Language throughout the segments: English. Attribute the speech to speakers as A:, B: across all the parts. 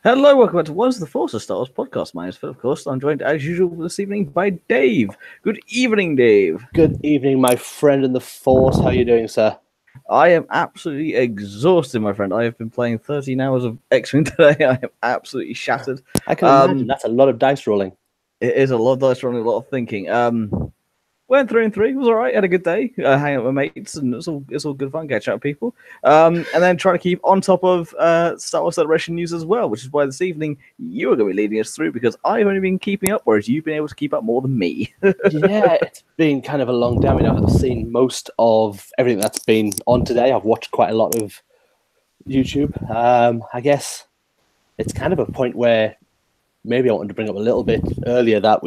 A: Hello, welcome back to Once the Force, a Star Wars podcast. My name is Phil, of course. I'm joined as usual this evening by Dave. Good evening, Dave.
B: Good evening, my friend in the Force. How are you doing, sir?
A: I am absolutely exhausted, my friend. I have been playing 13 hours of X-Wing today. I am absolutely shattered.
B: I can imagine that's a lot of dice rolling.
A: It is a lot of dice rolling, a lot of thinking. Went 3 and 3. It was all right. Had a good day. Hang out with mates, and it's all good fun. Catch up with people. And then trying to keep on top of Star Wars Celebration news as well, which is why this evening you are going to be leading us through because I've only been keeping up, whereas you've been able to keep up more than me.
B: Yeah, it's been kind of a long day. I mean, I've seen most of everything that's been on today. I've watched quite a lot of YouTube. I guess it's kind of a point where maybe I wanted to bring up a little bit earlier that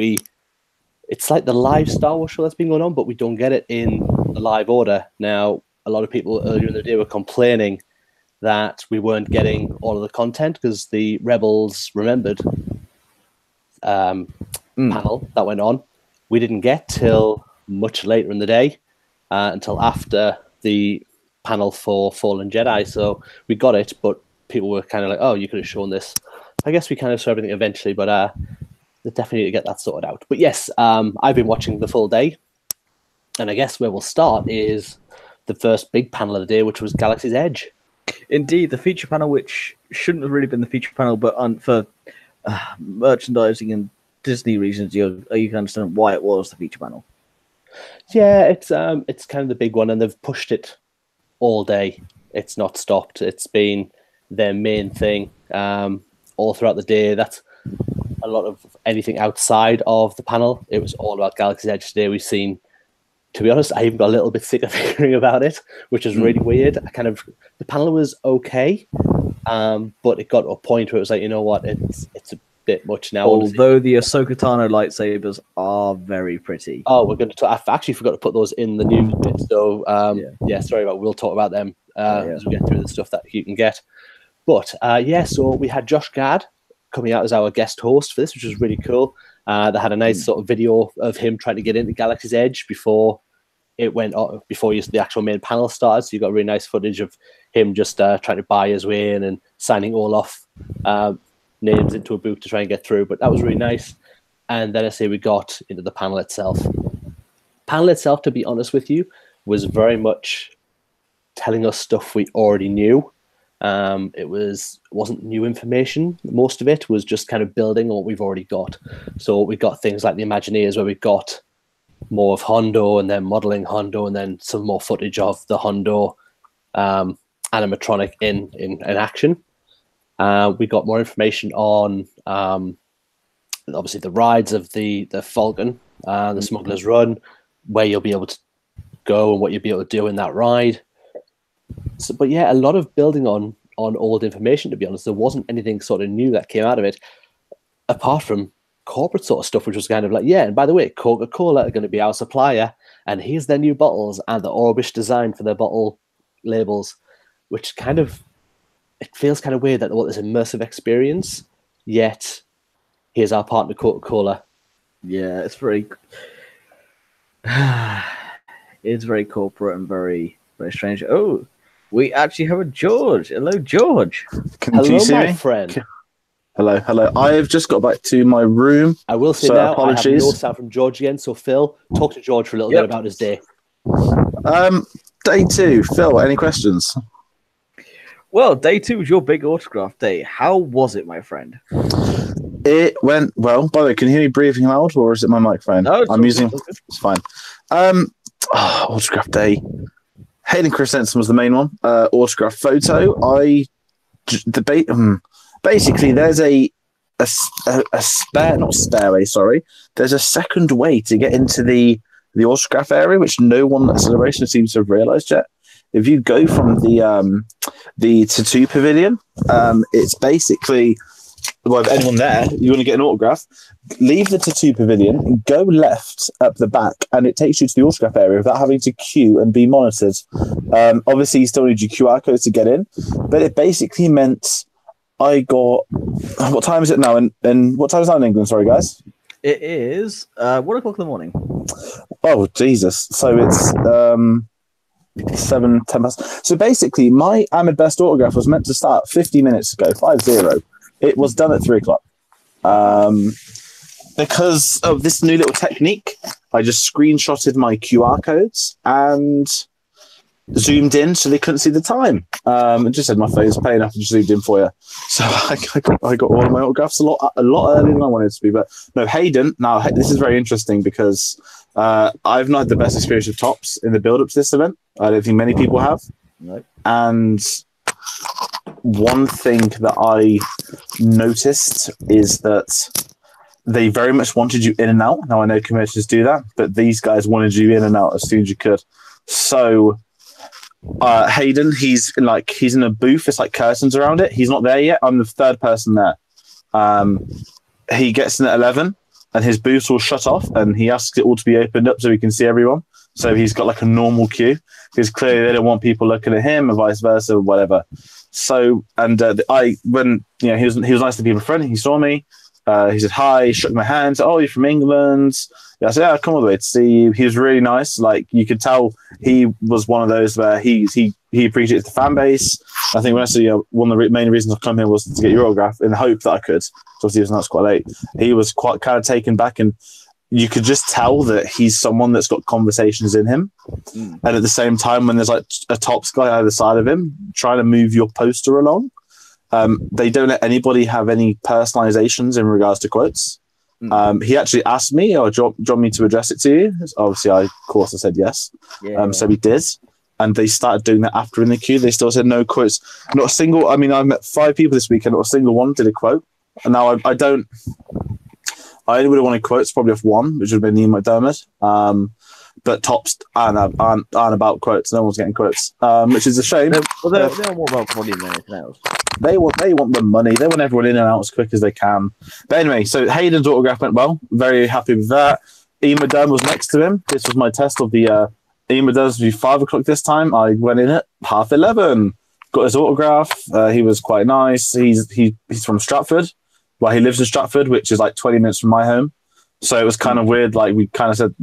B: it's like the live Star Wars show that's been going on, but we don't get it in the live order. Now, a lot of people earlier in the day were complaining that we weren't getting all of the content because the Rebels Remembered panel that went on, we didn't get till much later in the day, until after the panel for Fallen Jedi. So we got it, but people were kind of like, oh, you could have shown this. I guess we kind of saw everything eventually, but they definitely need to get that sorted out. But yes, I've been watching the full day, and I guess where we'll start is the first big panel of the day, which was Galaxy's Edge.
A: Indeed, the feature panel, which shouldn't have really been the feature panel, but for merchandising and Disney reasons, you can understand why it was the feature panel.
B: Yeah, it's kind of the big one, and they've pushed it all day. It's not stopped. It's been their main thing all throughout the day. That's a lot of anything outside of the panel. It was all about Galaxy's Edge today. We've seen, to be honest, I even got a little bit sick of hearing about it, which is really weird. The panel was okay, but it got to a point where it was like, you know what, it's a bit much now.
A: Although the Ahsoka Tano lightsabers are very pretty.
B: Oh, we're going to. I actually forgot to put those in the news bit. So yeah, sorry about. We'll talk about them as we get through the stuff that you can get. But so we had Josh Gad coming out as our guest host for this, which was really cool. They had a nice sort of video of him trying to get into Galaxy's Edge before it went on, before the actual main panel started. So you got really nice footage of him just trying to buy his way in and signing all off names into a book to try and get through. But that was really nice. And then I say we got into the panel itself. Panel itself, to be honest with you, was very much telling us stuff we already knew. It wasn't new information. Most of it was just kind of building on what we've already got. So we got things like the Imagineers, where we got more of Hondo and then modeling Hondo, and then some more footage of the Hondo animatronic in action. We got more information on obviously the rides of the Falcon, the Smuggler's Run, where you'll be able to go and what you'll be able to do in that ride. So, but yeah, a lot of building on old information, to be honest. There wasn't anything sort of new that came out of it, apart from corporate sort of stuff, which was kind of like, yeah, and by the way, Coca-Cola are going to be our supplier, and here's their new bottles and the Orbish design for their bottle labels, which kind of, it feels kind of weird that this immersive experience, yet here's our partner Coca-Cola.
A: Yeah, it's very corporate and very, very strange. Oh, we actually have a George. Hello, George.
B: Hello, my friend.
C: Hello. I have just got back to my room.
B: I will say now, apologies. I have no sound from George again. So, Phil, talk to George for a little bit about his day.
C: Day 2. Phil, any questions?
A: Well, day 2 was your big autograph day. How was it, my friend?
C: It went well. By the way, can you hear me breathing loud, or is it my microphone?
A: No,
C: it's fine. Autograph day. Hayden Christensen was the main one. Autograph photo. Basically, there's a stairway. Sorry, there's a second way to get into the autograph area, which no one at Celebration seems to have realised yet. If you go from the tattoo pavilion, it's basically, well, if anyone there, you want to get an autograph, leave the tattoo pavilion, go left up the back, and it takes you to the autograph area without having to queue and be monitored. Obviously, you still need your QR code to get in, but it basically meant I got... What time is it now? And what time is that in England? Sorry, guys.
A: It is 1 o'clock in the morning.
C: Oh, Jesus. So it's 7, 10 past. So basically, my Ahmed Best autograph was meant to start 50 minutes ago, 50. It was done at 3:00. Because of this new little technique, I just screenshotted my QR codes and zoomed in so they couldn't see the time. It just said my phone's paying enough and just zoomed in for you. So I got all of my autographs a lot earlier than I wanted to be. But no, Hayden. Now this is very interesting because I've not had the best experience with Tops in the build-up to this event. I don't think many people have.
A: No.
C: And one thing that I noticed is that they very much wanted you in and out. Now, I know commissioners do that, but these guys wanted you in and out as soon as you could. So, Hayden, he's in a booth. It's like curtains around it. He's not there yet. I'm the third person there. He gets in at 11, and his booth's all shut off, and he asks it all to be opened up so he can see everyone. So he's got like a normal queue because clearly they don't want people looking at him, or vice versa, or whatever. So, and when he was nice to people in front. He saw me. He said hi, shook my hand. Said, "Oh, you're from England?" I said, "Yeah, I come all the way to see you." He was really nice. Like, you could tell he was one of those where he appreciates the fan base. I think when I said, one of the main reasons I come here was to get your autograph in the hope that I could. So obviously it was quite late. He was quite kind of taken back, and you could just tell that he's someone that's got conversations in him. And at the same time, when there's like a Tops guy either side of him trying to move your poster along, they don't let anybody have any personalizations in regards to quotes. He actually asked me, do you want me to address it to you? Obviously, of course, I said yes. Yeah. So he did. And they started doing that after in the queue. They still said no quotes. Not a single, I mean, I've met 5 people this weekend, not a single one did a quote. And now I only would have wanted quotes probably off one, which would have been Ian McDermott. But Tops aren't about quotes. No one's getting quotes, which is a shame.
A: They're more about money than anything else.
C: They want the money. They want everyone in and out as quick as they can. But anyway, so Hayden's autograph went well. Very happy with that. Ian McDermott was next to him. This was my test of the Ian McDermott would be 5:00 this time. I went in at 11:30. Got his autograph. He was quite nice. He's from Stratford. Well, he lives in Stratford, which is like 20 minutes from my home. So it was kind of weird. Like, we kind of said,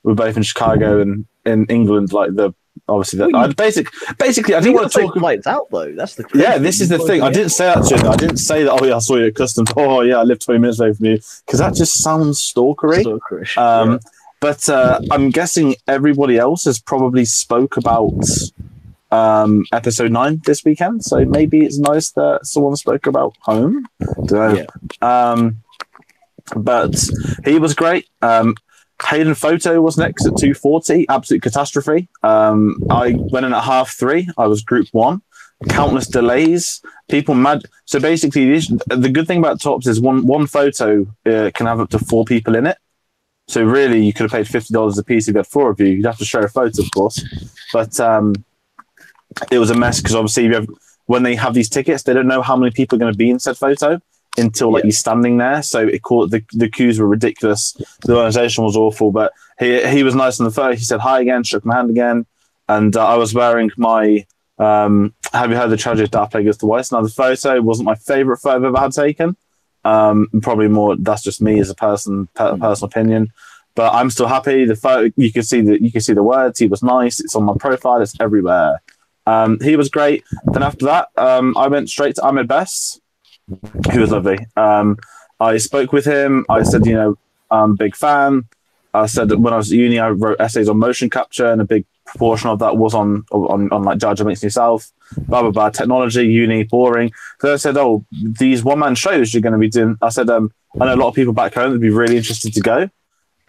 C: we're both in Chicago and in England. Like, basically, I didn't want to talk
A: lights out though. That's the
C: this is the thing. I didn't say that to him. I didn't say that. Oh yeah, I saw you at customs. Oh yeah, I live 20 minutes away from you, because that just sounds stalkery.
A: Stalkerish.
C: But I'm guessing everybody else has probably spoke about episode 9 this weekend, so maybe it's nice that someone spoke about home. Don't know. Yeah. But he was great. Hayden Photo was next at 2:40. Absolute catastrophe. I went in at 3:30. I was group 1. Countless delays. People mad. So basically, the good thing about Tops is one photo can have up to 4 people in it. So really, you could have paid $50 a piece if you had 4 of you. You'd have to share a photo, of course. But it was a mess because obviously when they have these tickets, they don't know how many people are going to be in said photo until you're standing there. So the queues were ridiculous. The organisation was awful, but he was nice on the photo. He said hi again, shook my hand again, and I was wearing my have you heard the tragedy of Darth Plagueis the Weiss? Now, the photo wasn't my favourite photo I've ever had taken. Probably more, that's just me as a personal opinion. But I'm still happy. The photo, you can see the words. He was nice. It's on my profile. It's everywhere. He was great. Then after that, I went straight to Ahmed Best. He was lovely. I spoke with him. I said, I'm a big fan. I said that when I was at uni, I wrote essays on motion capture, and a big proportion of that was on like Jar Jar Binks yourself, blah blah blah, technology, uni, boring. So I said, oh, these one-man shows you're going to be doing. I said, I know a lot of people back home would be really interested to go,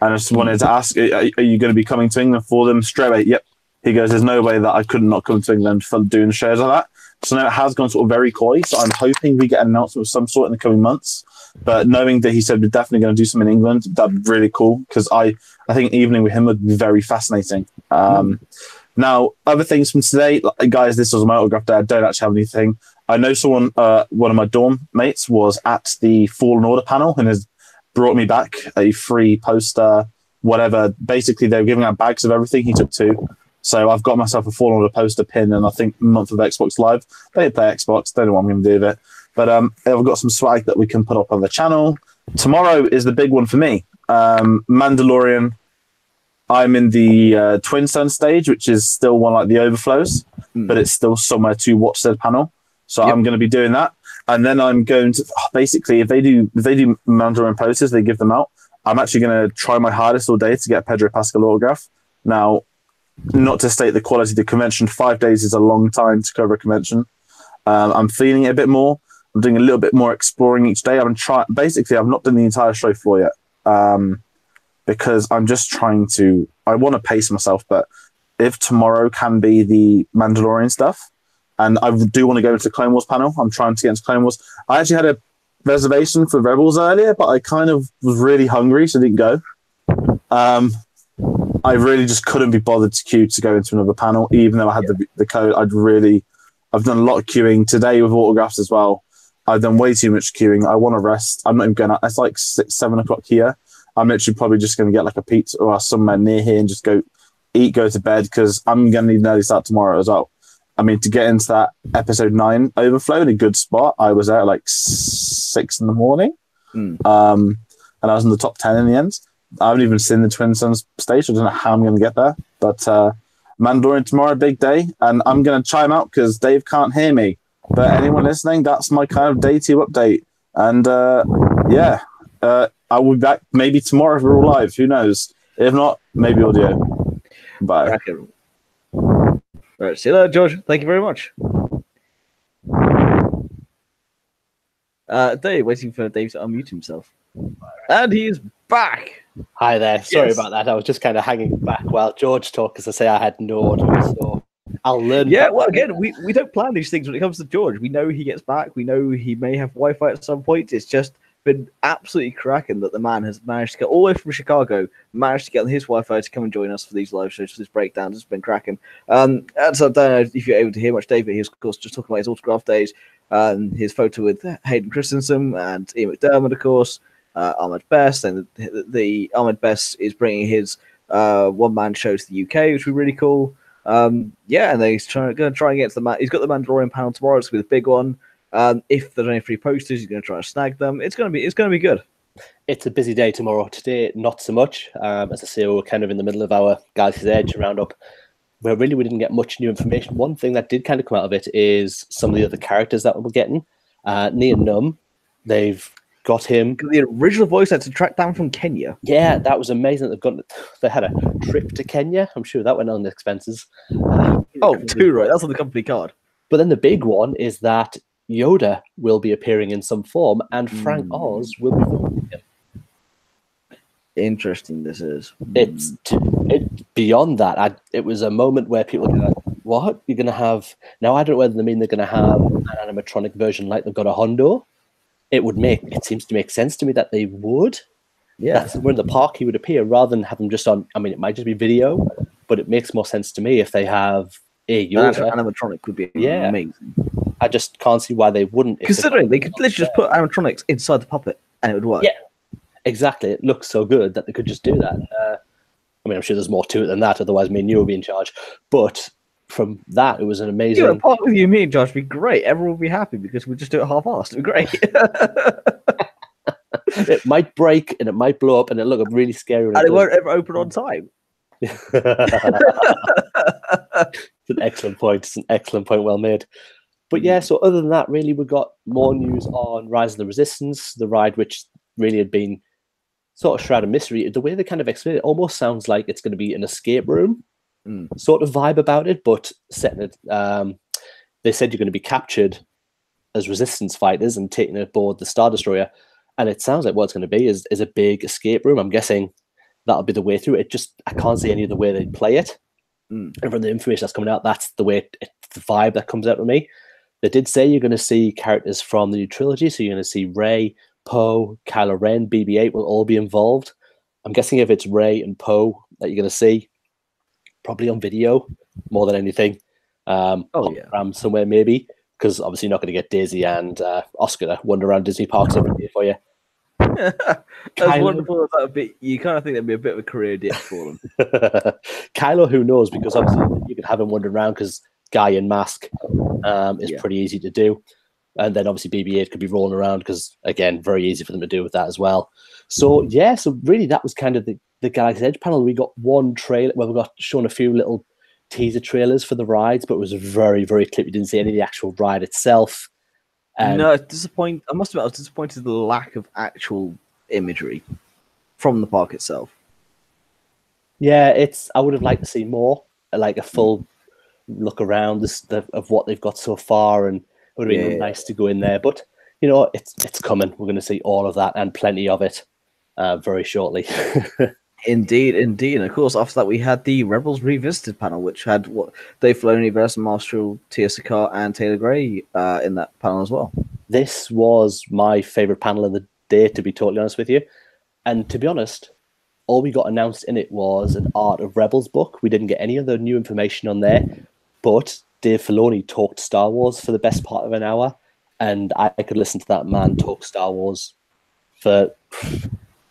C: and I just wanted to ask, are you going to be coming to England for them? Straight away, yep. He goes, there's no way that I could not come to England for doing shows like that. So now it has gone sort of very coy. So I'm hoping we get an announcement of some sort in the coming months. But knowing that he said we're definitely going to do something in England, that'd be really cool, because I think an evening with him would be very fascinating. Now, other things from today, guys, this was my autograph day. I don't actually have anything. I know someone, one of my dorm mates, was at the Fallen Order panel and has brought me back a free poster, whatever. Basically, they were giving out bags of everything. He took 2. So I've got myself a Fallen Order poster pin, and I think a month of Xbox Live. They play Xbox. Don't know what I'm going to do with it. But I've got some swag that we can put up on the channel. Tomorrow is the big one for me. Mandalorian. I'm in the Twin Sun stage, which is still one like the overflows, but it's still somewhere to watch said panel. So I'm going to be doing that. and then I'm going to basically if they do Mandalorian posters, they give them out. I'm actually going to try my hardest all day to get a Pedro Pascal autograph. Now, not to state the quality of the convention, 5 days is a long time to cover a convention. I'm feeling it a bit more. I'm doing a little bit more exploring each day. Basically, I've not done the entire show floor yet because I'm just trying to. I want to pace myself, but if tomorrow can be the Mandalorian stuff, and I do want to go into the Clone Wars panel. I'm trying to get into Clone Wars. I actually had a reservation for Rebels earlier, but I kind of was really hungry, so I didn't go. I really just couldn't be bothered to queue to go into another panel, even though I had the code. I've done a lot of queuing today with autographs as well. I've done way too much queuing. I want to rest. I'm not even going out. It's like 6, 7 o'clock here. I'm literally probably just going to get like a pizza or somewhere near here and just go eat, go to bed, because I'm going to need an early start tomorrow as well. I mean, to get into that episode 9 overflow in a good spot, I was there at like 6 in the morning. And I was in the top 10 in the end. I haven't even seen the Twin Suns stage. I don't know how I'm going to get there. But Mandalorian tomorrow, big day. And I'm going to chime out because Dave can't hear me. But anyone listening, that's my kind of day 2 update. And I will be back maybe tomorrow if we're all live. Who knows? If not, maybe audio. Bye.
A: All right, see you later, George. Thank you very much. Dave, waiting for Dave to unmute himself. And he's back.
B: Hi there. Sorry about that. I was just kind of hanging back while George talked, because I say I had no audio, so I'll learn.
A: Yeah, well, again, we don't plan these things when it comes to George. We know he gets back. We know he may have Wi-Fi at some point. It's just been absolutely cracking that the man has managed to get all the way from Chicago, managed to get his Wi-Fi to come and join us for these live shows, for this breakdown. It's been cracking. And so I don't know if you're able to hear much, David. He's, of course, just talking about his autograph days, his photo with Hayden Christensen and Ian McDermott, of course, Ahmed Best. And the Ahmed Best is bringing his one-man show to the UK, which would be really cool. And then he's going to try and get to the he's got the Mandalorian panel tomorrow. It's going to be the big one. If there's any free posters, he's going to try and snag them. It's going to be good.
B: It's a busy day tomorrow. Today, not so much. As I say, we're kind of in the middle of our Galaxy's Edge roundup, where really we didn't get much new information. One thing that did kind of come out of it is some of the other characters that we're getting. Nien Nunb, they've got him.
A: The original voice had to track down from Kenya.
B: Yeah, that was amazing. They had a trip to Kenya. I'm sure that went on the expenses.
A: Too right. That's on the company card.
B: But then the big one is that Yoda will be appearing in some form, and Frank Oz will be voicing him.
A: Interesting. This is.
B: It's beyond that. It was a moment where people go, "What you're going to have now?" I don't know whether they mean they're going to have an animatronic version like they've got a Hondo. It seems to make sense to me that they would.
A: Yeah,
B: that's where in the park he would appear rather than have him just on. I mean, it might just be video, but it makes more sense to me if they have a Yoda.
A: Animatronic would be amazing.
B: I just can't see why they wouldn't.
A: Considering they could literally just put animatronics inside the puppet and it would work.
B: Yeah, exactly. It looks so good that they could just do that. I mean, I'm sure there's more to it than that. Otherwise, me and you would be in charge. But from that, it was an amazing.
A: A part with you, me and Josh would be great. Everyone would be happy because we'd just do it half-assed. It'd be great.
B: It might break and it might blow up and it'll look really scary.
A: And it won't ever open on time.
B: It's an excellent point. It's an excellent point. Well made. But yeah, so other than that, really, we got more news on Rise of the Resistance, the ride which really had been sort of shrouded in mystery. The way they kind of explain it almost sounds like it's going to be an escape room sort of vibe about it, but setting it. They said you're going to be captured as Resistance fighters and taken aboard the Star Destroyer, and it sounds like what it's going to be is a big escape room. I'm guessing that'll be the way through it. Just I can't see any other way they'd play it. And from the information that's coming out, that's the way the vibe that comes out of me. They did say you're going to see characters from the new trilogy, so you're going to see Rey, Poe, Kylo Ren, BB-8 will all be involved. I'm guessing if it's Rey and Poe that you're going to see, probably on video more than anything. Somewhere maybe, because obviously you're not going to get Daisy and Oscar to wander around Disney parks every day for you.
A: As wonderful as that would be, you kind of think that'd be a bit of a career dip for them.
B: Kylo, who knows? Because obviously you could have him wandering around because Guy in mask is pretty easy to do. And then obviously BB-8 could be rolling around because, again, very easy for them to do with that as well. So, yeah, so really that was kind of the Galaxy's Edge panel. We got one trailer, well, we got shown a few little teaser trailers for the rides, but it was very, very clip. You didn't see any of the actual ride itself.
A: No, I must admit, I was disappointed with the lack of actual imagery from the park itself.
B: Yeah, I would have liked to see more, like a full look around of what they've got so far, and it would have been nice to go in there. But you know, it's coming. We're going to see all of that and plenty of it very shortly.
A: Indeed. And of course, after that, we had the Rebels Revisited panel, which had Dave Filoni, Versa Marshall, Tia Sakar, and Taylor Gray in that panel as well.
B: This was my favorite panel of the day, to be totally honest with you. And to be honest, all we got announced in it was an Art of Rebels book. We didn't get any other new information on there, but Dave Filoni talked Star Wars for the best part of an hour, and I could listen to that man talk Star Wars for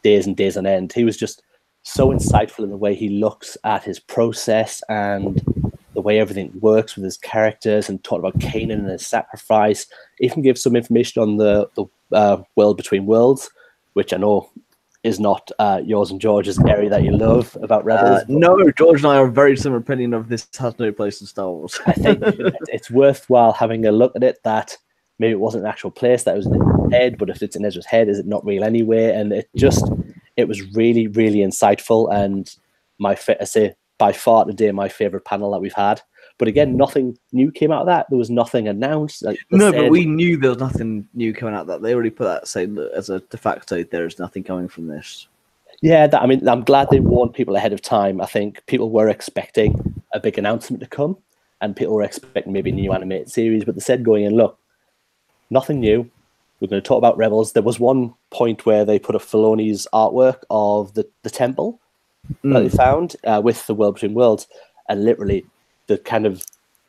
B: days and days on end. He was just so insightful in the way he looks at his process and the way everything works with his characters, and talked about Kanan and his sacrifice. Even gave some information on the world between worlds, which I know is not yours and George's area that you love about Rebels.
A: No, George and I are a very similar opinion of this has no place in Star Wars.
B: I think it's worthwhile having a look at it, that maybe it wasn't an actual place, that it was in Ezra's head, but if it's in Ezra's head, is it not real anyway? And it was really, really insightful, and I say by far today my favorite panel that we've had. But again, nothing new came out of that. There was nothing announced.
A: But we knew there was nothing new coming out of that. They already put that saying that as a de facto, there is nothing coming from this.
B: Yeah, I'm glad they warned people ahead of time. I think people were expecting a big announcement to come, and people were expecting maybe a new animated series, but they said going in, look, nothing new. We're going to talk about Rebels. There was one point where they put a Filoni's artwork of the temple that they found with the World Between Worlds, and literally there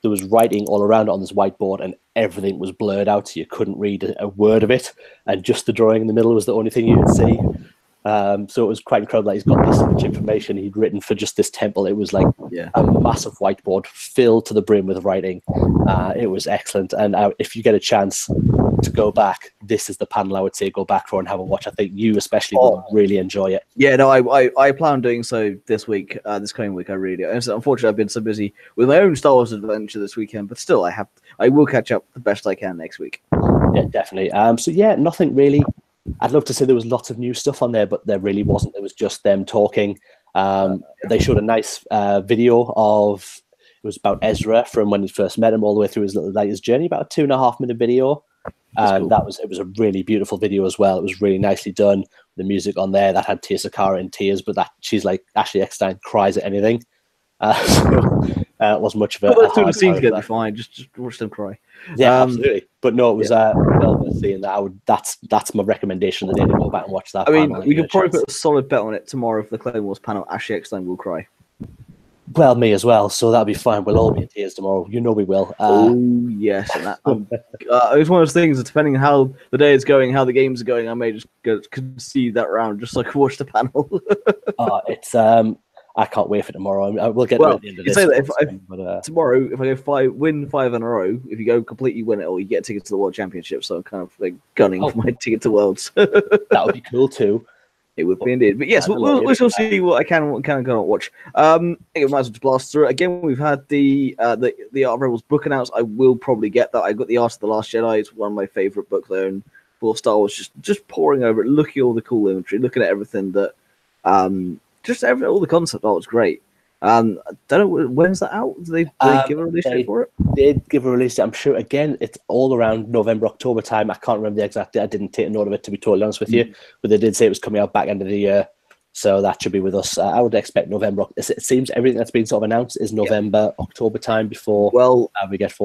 B: was writing all around it on this whiteboard, and everything was blurred out, so you couldn't read a word of it, and just the drawing in the middle was the only thing you could see. So it was quite incredible that he's got this much information he'd written for just this temple. It was like a massive whiteboard filled to the brim with writing. It was excellent, and if you get a chance to go back, this is the panel I would say go back for and have a watch. I think you especially will really enjoy it.
A: Yeah, no, I plan on doing so this week, this coming week. I really do. Unfortunately, I've been so busy with my own Star Wars adventure this weekend, but still, I will catch up the best I can next week.
B: Yeah, definitely. So yeah, nothing really. I'd love to say there was lots of new stuff on there, but there really wasn't. It was just them talking. They showed a nice video of, it was about Ezra from when he first met him all the way through his little latest journey, about a 2.5-minute video. And cool. It was a really beautiful video as well. It was really nicely done. The music on there that had Tia Sakara in tears, but that she's like Ashley Eckstein cries at anything. It wasn't much of a.
A: Those two scenes together, fine. Just watch them cry.
B: Yeah, absolutely. But no, it was well worth seeing that. That's my recommendation of the day, to go back and watch that.
A: I mean, we could probably put a solid bet on it tomorrow for the Clone Wars panel. Ashley Eckstein will cry.
B: Well, me as well, so that'll be fine. We'll all be in tears tomorrow. You know we will.
A: Oh, yes. And it's one of those things, depending on how the day is going, how the games are going, I may just concede that round just so I can watch the panel.
B: I can't wait for tomorrow. We'll get to it at the end of this.
A: Say that tomorrow, if I go win 5 in a row, if you go completely win it all, you get tickets to the World Championship. So I'm kind of like gunning for my ticket to Worlds.
B: That would be cool too.
A: It would be indeed. But yes, we shall see what I can and cannot watch. I think I might as well just blast through it. Again, we've had the Art of Rebels book announced. I will probably get that. I got the Art of the Last Jedi. It's one of my favorite books there, and for Star Wars, just poring over it, looking at all the cool imagery, looking at everything that all the concept art was great. I don't know, when's that out? Did they give a release date for it?
B: They did give a release date. I'm sure, again, it's all around November, October time. I can't remember the exact date. I didn't take a note of it, to be totally honest with you. But they did say it was coming out back end of the year. So that should be with us. I would expect November. It seems everything that's been sort of announced is November, October time before we get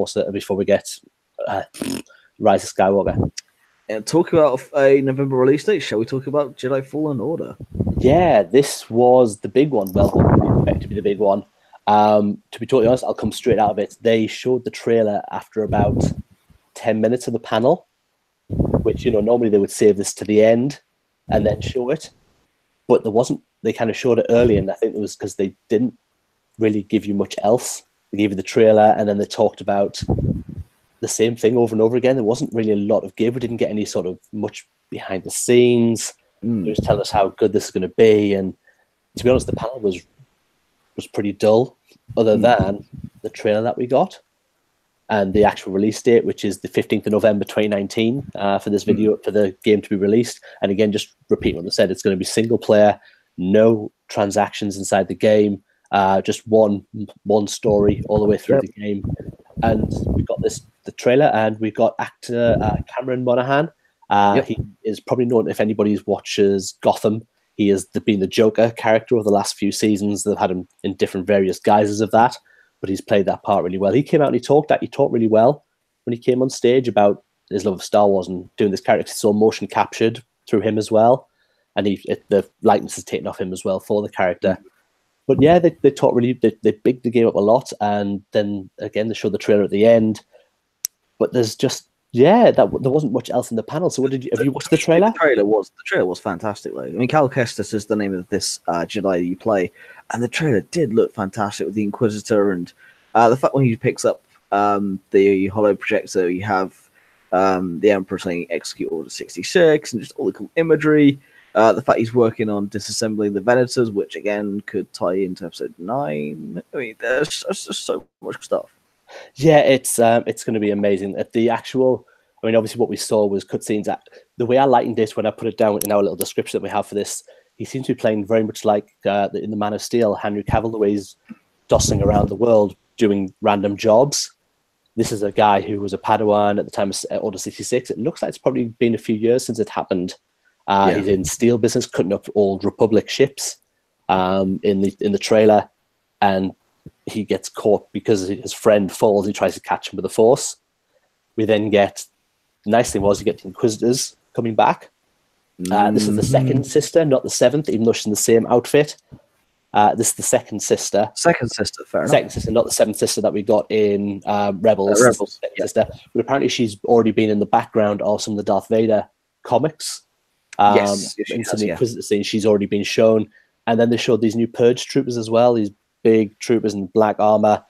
B: Rise of Skywalker.
A: And talk about a November release date. Shall we talk about Jedi Fallen Order?
B: Yeah, this was the big one. Well, to be the big one. To be totally honest, I'll come straight out of it. They showed the trailer after about 10 minutes of the panel, which, normally they would save this to the end and then show it. But there wasn't. They kind of showed it early, and I think it was because they didn't really give you much else. They gave you the trailer, and then they talked about the same thing over and over again. There wasn't really a lot of give. We didn't get any sort of much behind the scenes. They just tell us how good this is going to be. And to be honest, the panel was pretty dull, other than the trailer that we got. and the actual release date, which is the 15th of November 2019, for this video, for the game to be released. And again, just repeat what I said, it's going to be single player, no transactions inside the game, just one story all the way through the game. And we got the trailer, and we got actor Cameron Monaghan. He is probably known, if anybody watches Gotham, he has been the Joker character over the last few seasons. They've had him in different various guises of that, but he's played that part really well. He came out and he talked really well when he came on stage about his love of Star Wars and doing this character. It's all motion captured through him as well, and the likeness is taken off him as well for the character. But yeah, they talk really, they bigged the game up a lot, and then again they showed the trailer at the end. But there's just there wasn't much else in the panel. So have you watched the trailer?
A: The trailer was fantastic. Like, I mean, Cal Kestis is the name of this Jedi that you play, and the trailer did look fantastic with the Inquisitor, and the fact when he picks up the holo projector, you have the Emperor saying "Execute Order 66," and just all the cool imagery. The fact he's working on disassembling the Venators, which again could tie into episode 9. I mean, there's just so much stuff.
B: Yeah, it's going to be amazing. Obviously what we saw was cutscenes. The way I likened it when I put it down in our little description that we have for this, he seems to be playing very much like in the Man of Steel, Henry Cavill, the way he's dossing around the world doing random jobs. This is a guy who was a Padawan at the time of Order 66. It looks like it's probably been a few years since it happened. He's in steel business, cutting up old Republic ships in the trailer, and he gets caught because his friend falls. He tries to catch him with the Force. We then get, the nice thing was, you get the Inquisitors coming back. This is the second sister, not the seventh, even though she's in the same outfit. This is the second sister.
A: Second sister, fair enough.
B: Second sister, not the seventh sister that we got in Rebels. Sister. But apparently she's already been in the background of some of the Darth Vader comics.
A: Yes,
B: in some of the Inquisitor scenes, she's already been shown. And then they showed these new Purge troopers as well, these big troopers in black armor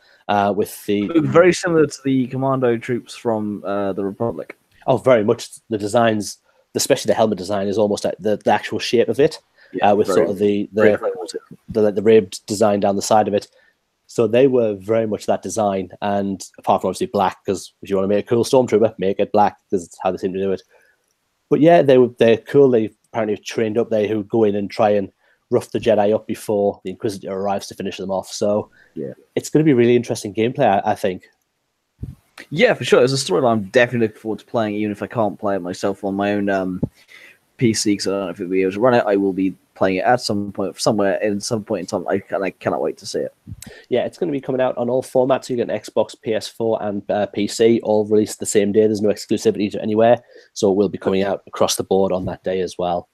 B: with the...
A: Very similar to the commando troops from the Republic.
B: Oh, very much. The designs, especially the helmet design, is almost like the actual shape of it, with sort of the ribbed design down the side of it. So they were very much that design, and apart from obviously black, because if you want to make a cool stormtrooper, make it black, because it's how they seem to do it. But yeah, they're cool. They apparently trained up there who go in and try and rough the Jedi up before the Inquisitor arrives to finish them off. So yeah, it's going to be really interesting gameplay, I think.
A: Yeah, for sure. It's a story that I'm definitely looking forward to playing, even if I can't play it myself on my own PC, because I don't know if I'll be able to run it. I will be playing it at some point, some point in time. I cannot wait to see it.
B: Yeah, it's going to be coming out on all formats. So you get an Xbox, PS4, and PC, all released the same day. There's no exclusivity to anywhere, so it will be coming out across the board on that day as well.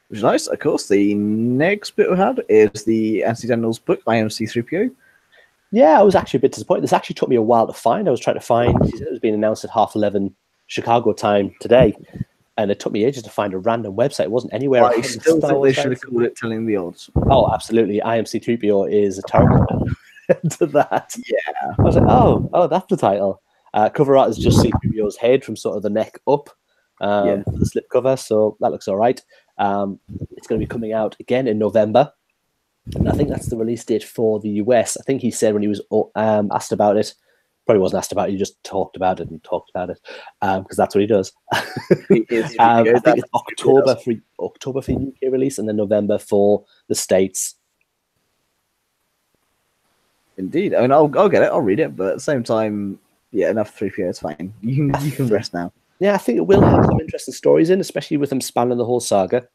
A: Which is nice. Of course, the next bit we had is the Anthony Daniels book by MC3PO.
B: Yeah, I was actually a bit disappointed. This actually took me a while to find. I was trying to find, it was being announced at 11:30 Chicago time today, and it took me ages to find a random website. It wasn't anywhere.
A: I still think they should have called it Telling the Odds.
B: Oh, absolutely. IMC3PO is a terrible one to that.
A: Yeah.
B: I was like, oh, that's the title. Cover art is just C3PO's head from sort of the neck up for the slip cover, so that looks all right. It's going to be coming out again in November. And I think that's the release date for the US. I think he said when he was asked about it, probably wasn't asked about it, he just talked about it, because that's what he does. I think it's October for UK release, and then November for the States.
A: Indeed. I mean, I'll get it, I'll read it, but at the same time, yeah, enough 3PO, it's fine. You can rest now.
B: Yeah, I think it will have some interesting stories in, especially with them spanning the whole saga.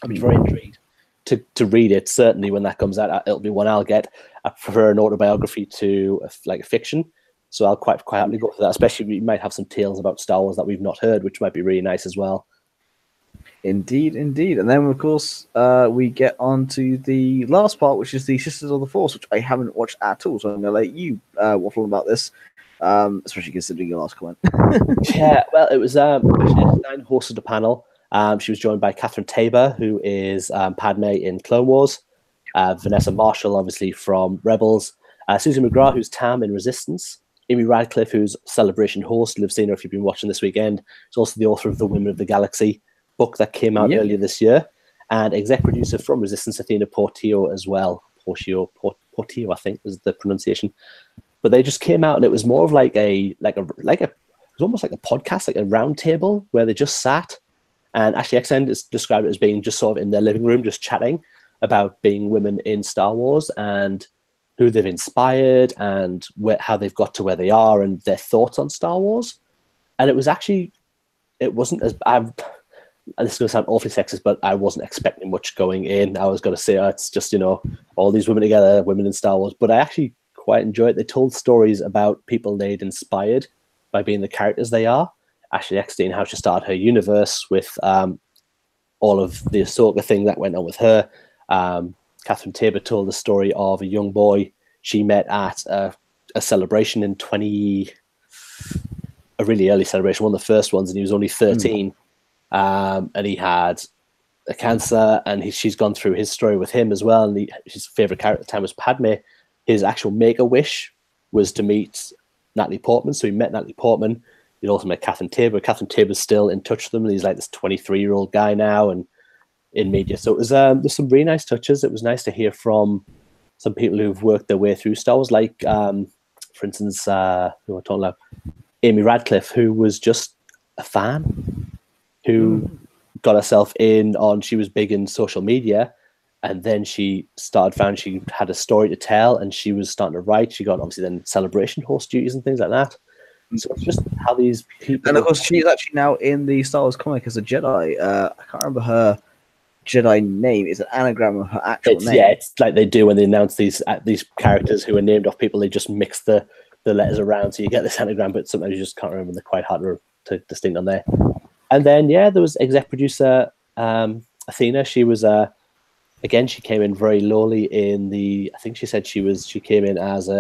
B: I'm very intrigued to read it. Certainly when that comes out, it'll be one I'll get. I prefer an autobiography to a fiction, so I'll quite happily go for that, especially we might have some tales about Star Wars that we've not heard, which might be really nice as well.
A: Indeed. And then, of course, we get on to the last part, which is the Sisters of the Force, which I haven't watched at all, so I'm going to let you waffle about this. Especially considering your last comment.
B: Yeah, well, it was Nine hosted a panel. She was joined by Catherine Tabor, who is Padme in Clone Wars, Vanessa Marshall, obviously from Rebels, Susie McGrath, who's Tam in Resistance, Amy Radcliffe, who's Celebration host. You'll have seen her if you've been watching this weekend. She's also the author of the Women of the Galaxy book that came out earlier this year, and exec producer from Resistance, Athena Portillo as well. Portillo, I think is the pronunciation. but they just came out and it was more of like a it was almost like a podcast, like a round table where they just sat. And Ashley Eckstein described it as being just sort of in their living room, just chatting about being women in Star Wars and who they've inspired and how they've got to where they are and their thoughts on Star Wars. And it wasn't as bad. And this is going to sound awfully sexist, but I wasn't expecting much going in. I was going to say, it's just, all these women together, women in Star Wars. But I actually quite enjoyed it. They told stories about people they'd inspired by being the characters they are. Ashley Eckstein, how she started her universe with all of the Ahsoka thing that went on with her. Catherine Tabor told the story of a young boy she met at a celebration in a really early celebration, one of the first ones, and he was only 13. And he had a cancer, and she's gone through his story with him as well. And his favorite character at the time was Padme. His actual make-a-wish was to meet Natalie Portman, so he met Natalie Portman. He also met Catherine Tabor. Catherine Tabor's still in touch with them. He's like this 23-year-old guy now and in media. So it was there's some really nice touches. It was nice to hear from some people who've worked their way through Star Wars, like, for instance, who am I talking about? Amy Radcliffe, who was just a fan, who got herself in on, she was big in social media, and then she found she had a story to tell, and she was starting to write. She got obviously then celebration host duties and things like that. So it's just how these people...
A: And of course, she's actually now in the Star Wars comic as a Jedi. I can't remember her Jedi name. It's an anagram of her actual name.
B: Yeah, it's like they do when they announce these characters who are named off people. They just mix the letters around, so you get this anagram, but sometimes you just can't remember. They're quite hard to distinct on there. And then, there was exec producer Athena. She was... again, she came in very lowly in the... I think she said she came in as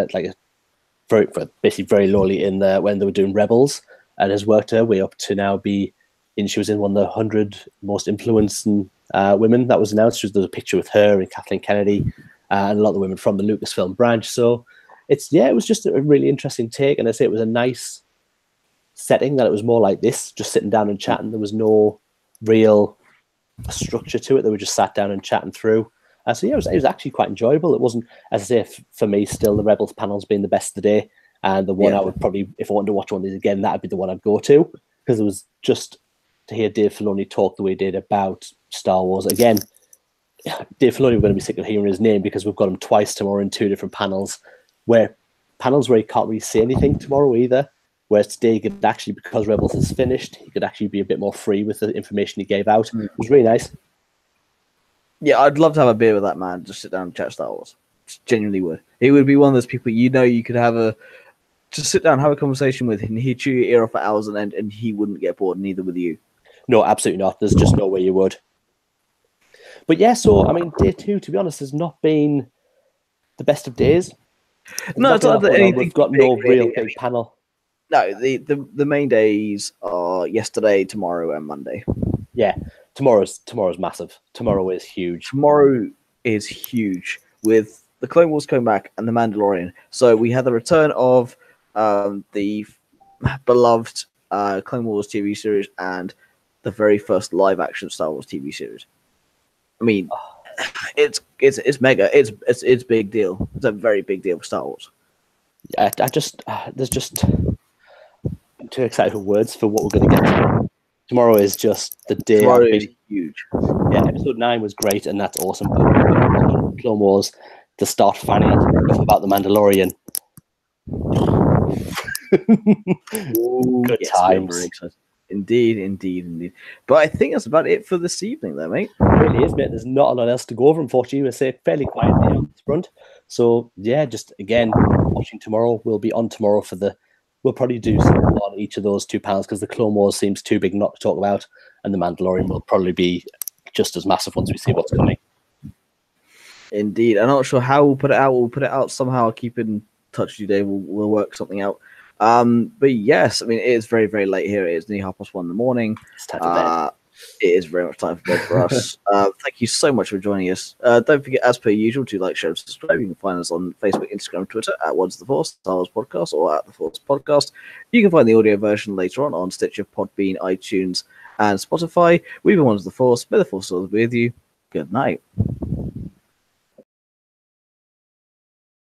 B: basically very lowly in when they were doing Rebels, and has worked her way up to now be in. She was in one of the 100 most influencing women that was announced. There was a picture with her and Kathleen Kennedy and a lot of the women from the Lucasfilm branch. So it was just a really interesting take, and I say it was a nice setting that it was more like this, just sitting down and chatting. There was no real structure to it. They were just sat down and chatting through. So it was actually quite enjoyable. It wasn't, as I say, for me, still the Rebels panel's been the best of the day, and the one I would probably, if I wanted to watch one of these again, that'd be the one I'd go to, because it was just to hear Dave Filoni talk the way he did about Star Wars. Again, Dave Filoni, we're going to be sick of hearing his name because we've got him twice tomorrow in two different panels where he can't really say anything tomorrow either. Whereas today, he could actually, because Rebels is finished, he could actually be a bit more free with the information he gave out. It was really nice.
A: Yeah, I'd love to have a beer with that man. Just sit down and chat Star Wars. Just genuinely would. He would be one of those people you could just sit down, have a conversation with him. He'd chew your ear off for hours on end, and he wouldn't get bored, neither would you.
B: No, absolutely not. There's just no way you would. But yeah, so I mean, day 2, to be honest, has not been the best of days.
A: No, it's not that anything.
B: We've got no real big panel.
A: No, the main days are yesterday, tomorrow, and Monday.
B: Yeah, tomorrow's massive. Tomorrow is huge.
A: Tomorrow is huge with the Clone Wars coming back and the Mandalorian. So we had the return of the beloved Clone Wars TV series and the very first live action Star Wars TV series. I mean, it's mega. It's big deal. It's a very big deal for Star Wars.
B: Yeah, there's just I'm too excited for words for what we're going to get tomorrow. Tomorrow is just the day.
A: Tomorrow is huge.
B: Yeah, episode 9 was great, and that's awesome. But Clone Wars to start finding out stuff about the Mandalorian. Good times.
A: Indeed. But I think that's about it for this evening, though, mate.
B: It really is, mate. There's not a lot else to go over, unfortunately. We'll say fairly quietly on this front. So, yeah, just again, watching tomorrow. We'll be on tomorrow we'll probably do something on each of those 2 panels because the Clone Wars seems too big not to talk about, and the Mandalorian will probably be just as massive once we see what's coming.
A: Indeed. I'm not sure how we'll put it out. We'll put it out somehow. I'll keep in touch with you, Dave. We'll work something out. But yes, I mean, it is very, very late here. It is nearly 1:30 in the morning.
B: It's time for bed.
A: It is very much time for bed for us. Thank you so much for joining us. Don't forget, as per usual, to like, share, and subscribe. You can find us on Facebook, Instagram, Twitter at What's the Force, Star Wars Podcast, or at The Force Podcast. You can find the audio version later on Stitcher, Podbean, iTunes, and Spotify. We've been What's the Force. May the Force be with you. Good night.